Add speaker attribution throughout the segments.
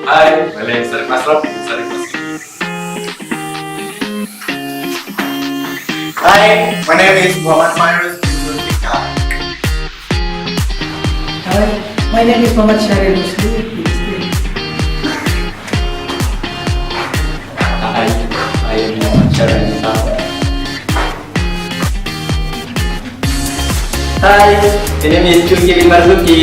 Speaker 1: Hi, my name is Sarif Asraf. Sarif Asraf.
Speaker 2: Hi, my name is Muhammad Fairuz bin Zulfikar.
Speaker 3: Hi, my name is Muhammad Syaril Musli.
Speaker 4: Hi, I am Muhammad Syaril. Hi, my name is Julki Marzuki.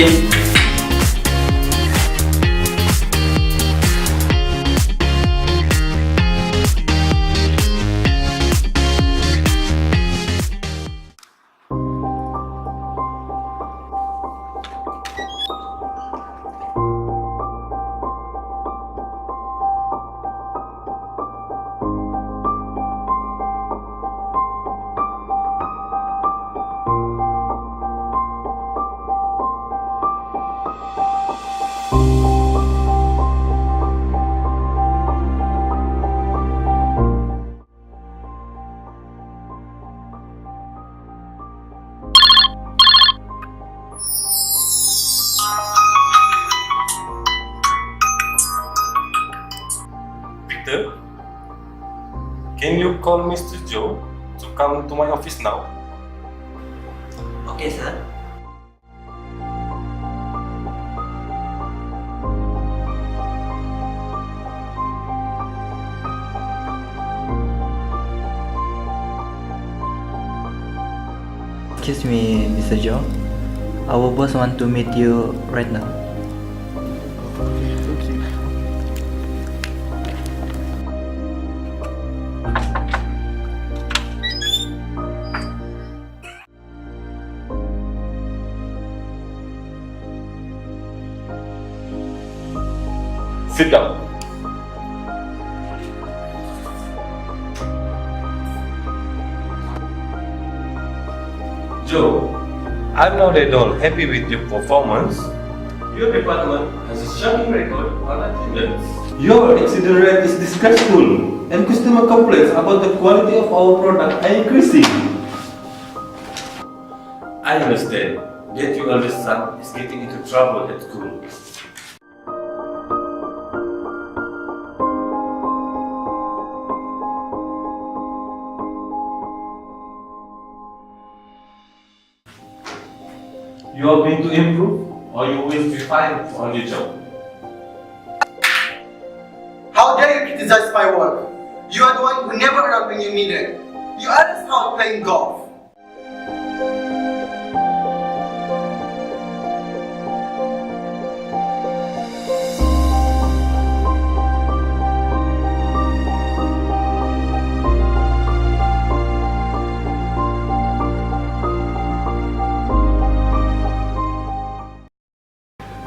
Speaker 1: Victor, can you call Mr. Joe to come to my office now?
Speaker 2: Okay, sir.
Speaker 5: Excuse me, Mr. Joe. Our boss want to meet you right now.
Speaker 1: Sit down. Joe, I'm not at all happy with your performance. Your department has a shocking record on attendance.
Speaker 6: Your accident rate is disgraceful, and customer complaints about the quality of our product are increasing.
Speaker 1: I understand that your eldest son is getting into trouble at school. You are going to improve, or you will be fired on your job.
Speaker 2: How dare you criticize my work? You are the one who never arrived when you needed. You are just out playing golf.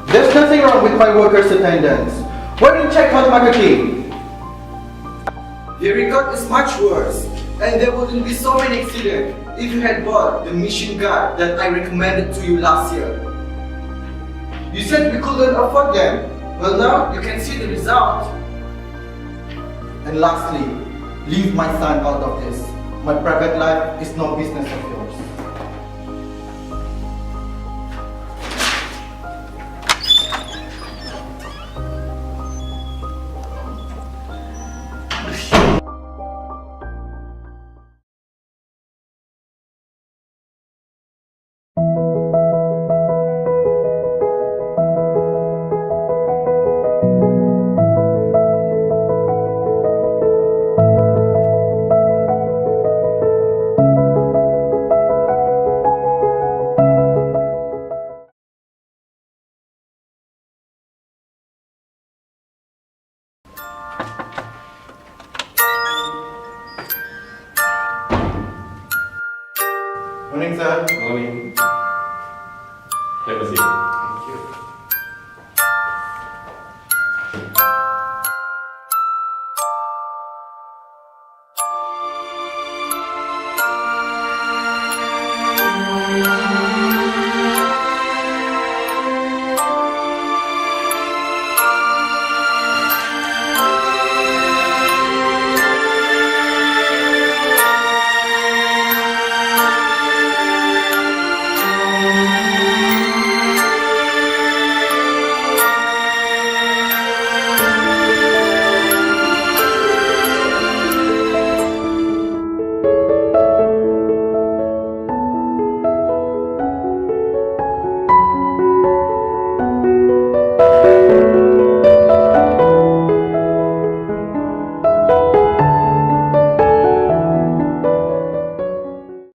Speaker 2: There's nothing wrong with my workers' attendance. Why didn't you check out marketing? The record is much worse, and there wouldn't be so many accidents if you had bought the machine gun that I recommended to you last year. You said we couldn't afford them. Well, now you can see the result. And lastly, leave my son out of this. My private life is no business of yours. Morning, sir.
Speaker 1: Morning. Have a seat.
Speaker 2: Thank you.